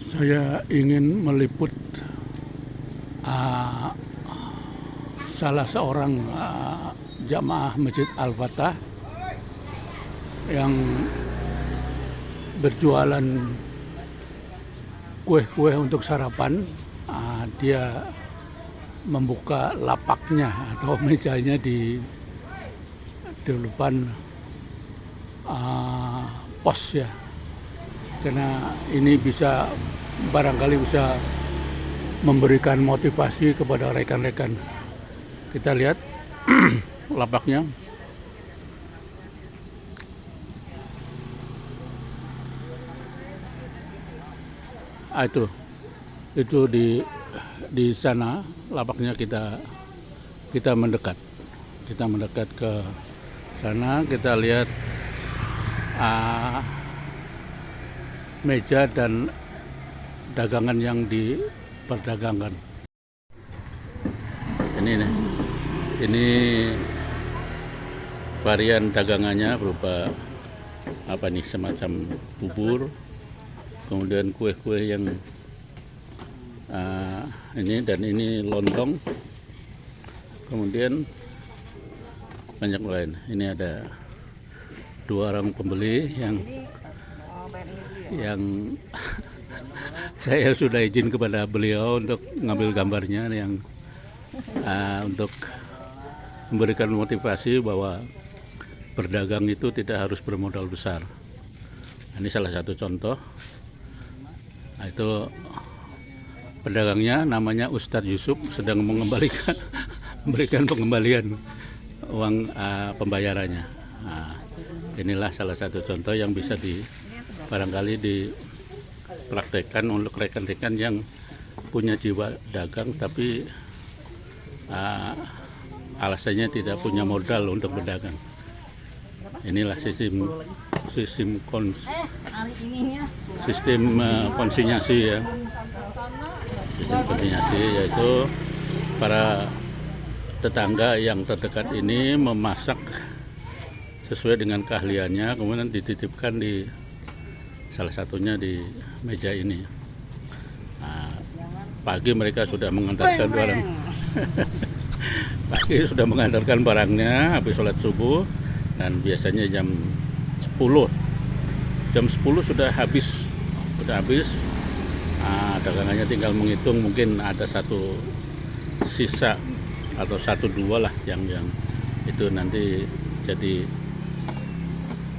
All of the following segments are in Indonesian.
Saya ingin meliput salah seorang jamaah Masjid Al-Fatah yang berjualan kue-kue untuk sarapan. Dia membuka lapaknya atau mejanya di depan pos ya, karena ini barangkali bisa memberikan motivasi kepada rekan-rekan. Kita lihat lapaknya. Itu di sana lapaknya. Kita mendekat ke sana. Kita lihat meja dan dagangan yang diperdagangkan. Ini varian dagangannya berupa semacam bubur, kemudian kue-kue yang ini lontong, kemudian banyak lain. Ini ada dua orang pembeli yang saya sudah izin kepada beliau untuk ngambil gambarnya, yang untuk memberikan motivasi bahwa berdagang itu tidak harus bermodal besar. Ini salah satu contoh. Itu pedagangnya, namanya Ustadz Yusuf, sedang memberikan pengembalian uang pembayarannya. Inilah salah satu contoh yang bisa barangkali dipraktekkan untuk rekan-rekan yang punya jiwa dagang tapi alasannya tidak punya modal untuk berdagang. Inilah sistem konsinyasi ya. Sistem konsinyasi yaitu para tetangga yang terdekat ini memasak sesuai dengan keahliannya, kemudian dititipkan di salah satunya di meja ini. Pagi mereka sudah mengantarkan barang. Pagi sudah mengantarkan barangnya habis sholat subuh, dan biasanya jam 10 sudah habis. Dagangannya tinggal menghitung, mungkin ada satu sisa atau 1-2 lah yang itu nanti jadi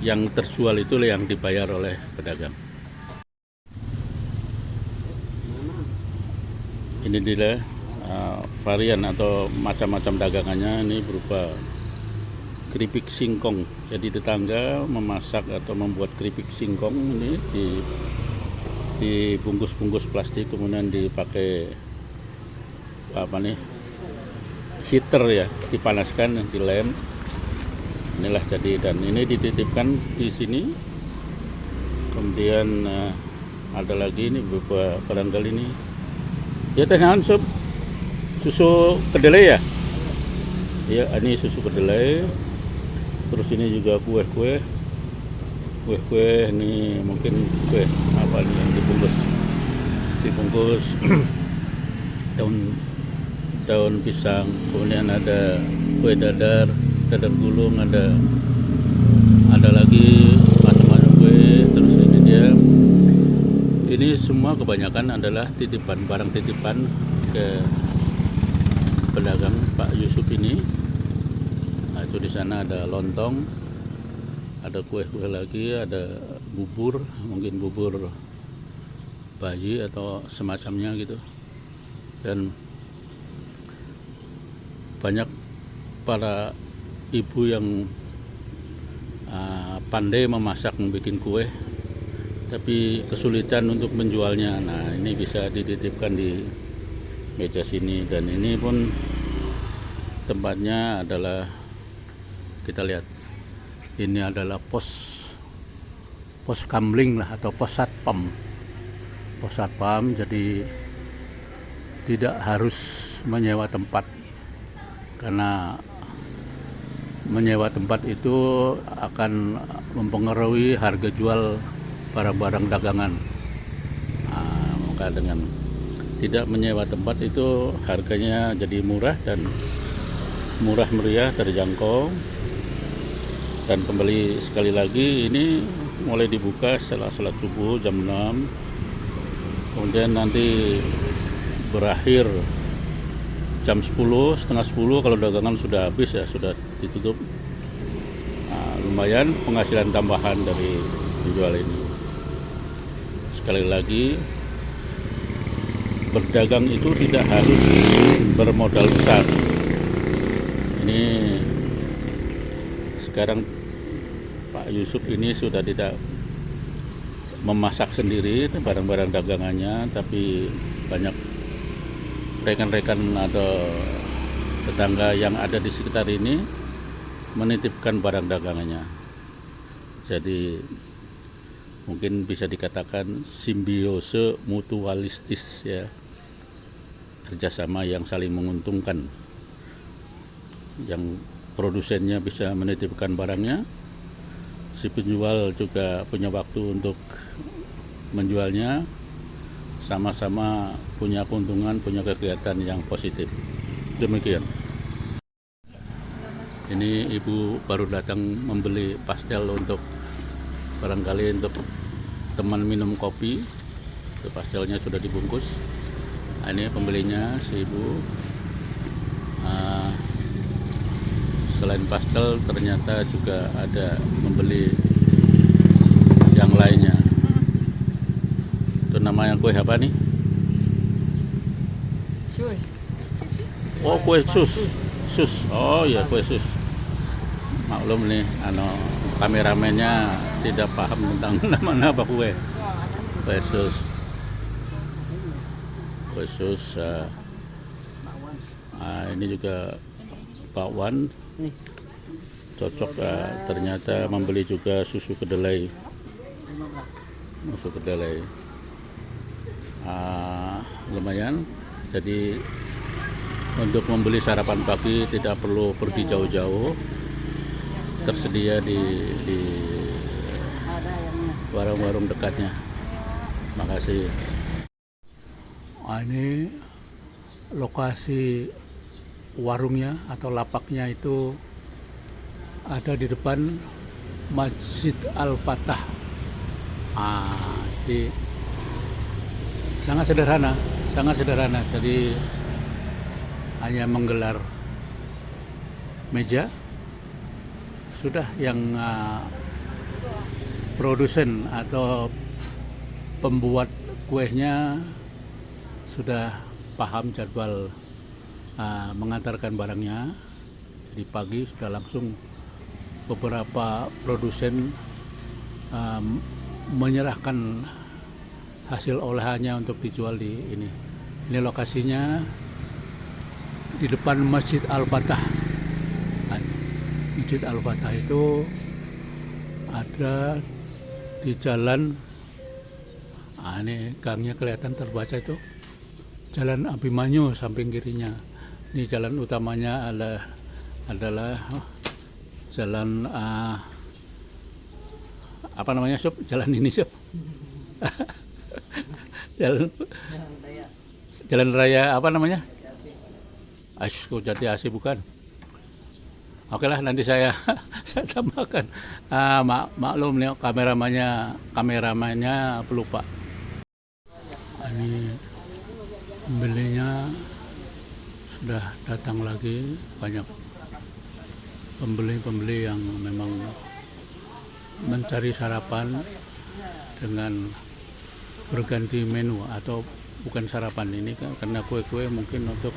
yang terjual, itu yang dibayar oleh pedagang. Ini dia varian atau macam-macam dagangannya. Ini berupa keripik singkong. Jadi tetangga memasak atau membuat keripik singkong ini dibungkus-bungkus plastik, kemudian dipakai heater ya, dipanaskan, dilem. Inilah jadi, dan ini dititipkan di sini. Kemudian ada lagi ini beberapa barangkali ini ya, teh naon susu kedelai ya. Ya, ini susu kedelai. Terus ini juga kue-kue ini mungkin kue yang dibungkus daun pisang. Kemudian ada kue dadar gulung, ada lagi macam-macam kue. Terus ini semua kebanyakan adalah barang titipan ke pedagang Pak Yusuf ini. Itu di sana ada lontong, ada kue-kue lagi, ada bubur, mungkin bubur bayi atau semacamnya gitu. Dan banyak para ibu yang pandai memasak, membuat kue, tapi kesulitan untuk menjualnya. Nah, ini bisa dititipkan di meja sini. Dan ini pun tempatnya adalah, kita lihat, ini adalah pos kamling lah, atau pos satpam. Jadi tidak harus menyewa tempat, karena menyewa tempat itu akan mempengaruhi harga jual para barang dagangan. Maka dengan tidak menyewa tempat itu harganya jadi murah dan murah meriah, terjangkau. Dan kembali sekali lagi, ini mulai dibuka setelah salat subuh jam 6, kemudian nanti berakhir jam 10, setengah 10 kalau dagangan sudah habis ya, sudah ditutup. Lumayan penghasilan tambahan dari penjual ini. Sekali lagi, berdagang itu tidak harus bermodal besar. Ini sekarang Pak Yusuf ini sudah tidak memasak sendiri barang-barang dagangannya, tapi banyak rekan-rekan atau tetangga yang ada di sekitar ini menitipkan barang dagangannya. Jadi mungkin bisa dikatakan simbiose mutualistis ya, kerjasama yang saling menguntungkan. Yang produsennya bisa menitipkan barangnya, si penjual juga punya waktu untuk menjualnya, sama-sama punya keuntungan, punya kegiatan yang positif. Demikian. Ini ibu baru datang membeli pastel untuk barangkali untuk teman minum kopi. Itu pastelnya sudah dibungkus. Ini pembelinya si ibu. Selain pastel ternyata juga ada membeli yang lainnya. Itu namanya kue apa nih? Sus. Oh, kue sus. Sus. Oh ya, kue sus. Maklum nih, kameramennya tidak paham tentang nama kue. Kue sus. Kue sus. Ini juga bakwan. Cocok, ternyata membeli juga susu kedelai. Susu kedelai. Lumayan. Jadi untuk membeli sarapan pagi tidak perlu pergi jauh-jauh, tersedia di warung-warung dekatnya. Makasih. Ini lokasi warungnya atau lapaknya itu ada di depan Masjid Al-Fatah. Jadi sangat sederhana. Jadi hanya menggelar meja, sudah yang produsen atau pembuat kuenya sudah paham jadwal mengantarkan barangnya. Jadi pagi sudah langsung beberapa produsen menyerahkan hasil olahannya untuk dijual di ini. Ini lokasinya di depan Masjid Al-Fatah. Masjid Al-Fatah itu ada di jalan, ini gangnya kelihatan terbaca itu, Jalan Abimanyu samping kirinya. Ini jalan utamanya adalah jalan apa namanya, Sob? Jalan ini, Sob. Jalan raya apa namanya? Jati Asih bukan? Oke lah, nanti saya tambahkan. Maklum nih, kameramannya pelupa. Ini pembelinya sudah datang lagi, banyak pembeli yang memang mencari sarapan dengan berganti menu, atau bukan sarapan ini kan, karena kue-kue mungkin untuk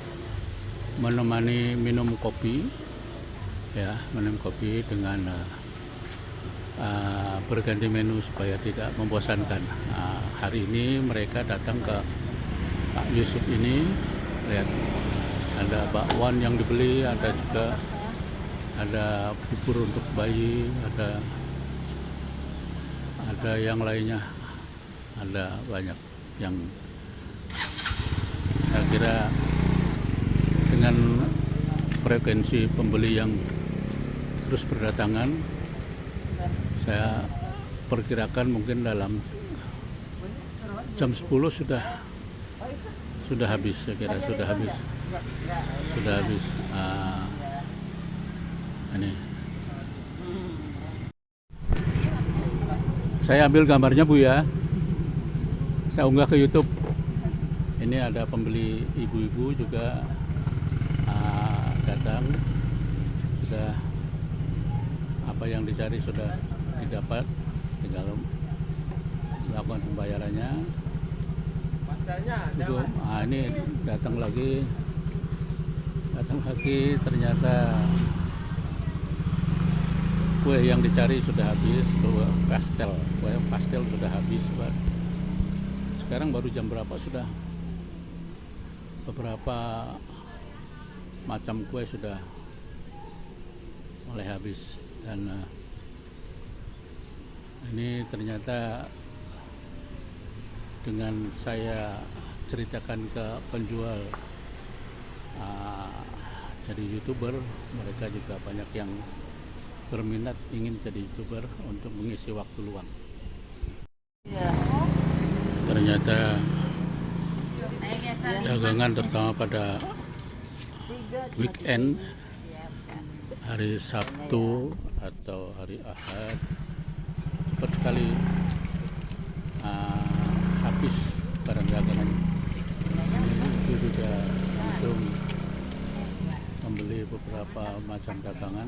menemani minum kopi ya, minum kopi dengan berganti menu supaya tidak membosankan. Hari ini mereka datang ke Pak Yusuf ini, lihat ada bakwan yang dibeli, ada juga ada bubur untuk bayi, ada yang lainnya, ada banyak yang saya kira dengan frekuensi pembeli yang terus berdatangan, saya perkirakan mungkin dalam jam 10 sudah habis, saya kira sudah habis. Ini saya ambil gambarnya Bu ya, saya unggah ke YouTube. Ini ada pembeli ibu-ibu juga datang, sudah apa yang dicari sudah didapat, tinggal melakukan pembayarannya. Cukup. Ini datang lagi ternyata kue yang dicari sudah habis, kue pastel sudah habis. Sekarang baru jam berapa, sudah beberapa macam kue sudah mulai habis. Dan ini ternyata dengan saya ceritakan ke penjual jadi YouTuber, mereka juga banyak yang berminat ingin jadi YouTuber untuk mengisi waktu luang. Ternyata dagangan terutama pada weekend, hari Sabtu atau hari Ahad, cepat sekali habis barang dagangannya. Ini juga langsung membeli beberapa macam dagangan.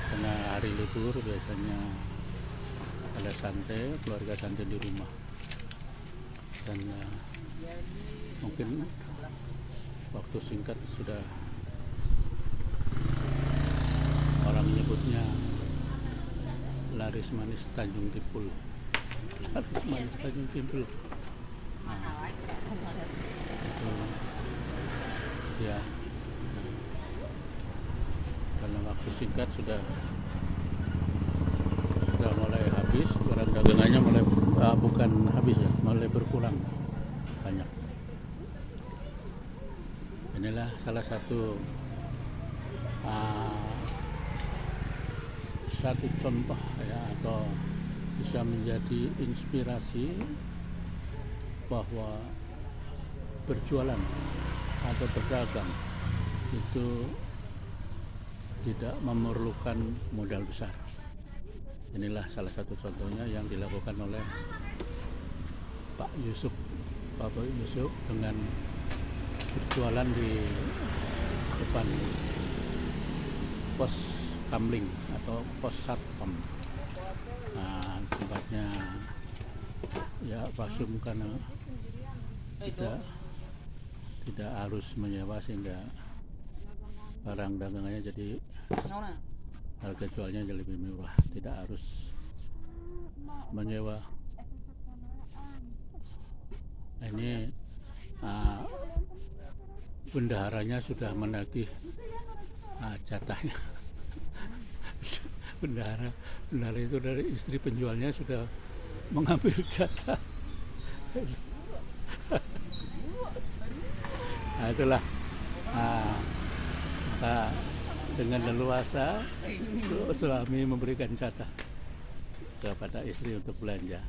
Karena hari libur biasanya ada santai, keluarga santai di rumah, dan mungkin waktu singkat sudah orang menyebutnya laris manis Tanjung Timpul. Laris manis Tanjung Timpul. Itu ya, karena waktu singkat sudah mulai habis, barang dagangannya mulai bukan habis ya, mulai berkurang banyak. Inilah salah satu contoh ya, atau bisa menjadi inspirasi bahwa berjualan atau berdagang itu tidak memerlukan modal besar. Inilah salah satu contohnya yang dilakukan oleh Pak Yusuf dengan berjualan di depan pos Kamling atau pos Satpam. Tempatnya ya pasum, karena tidak harus menyewa, sehingga barang dagangannya jadi harga jualnya jadi lebih murah, tidak harus menyewa. Ini bendaharanya sudah menagih jatahnya. Bendahara itu dari istri penjualnya sudah mengambil jatah. Itulah maka dengan leluasa suami memberikan jatah kepada istri untuk belanja.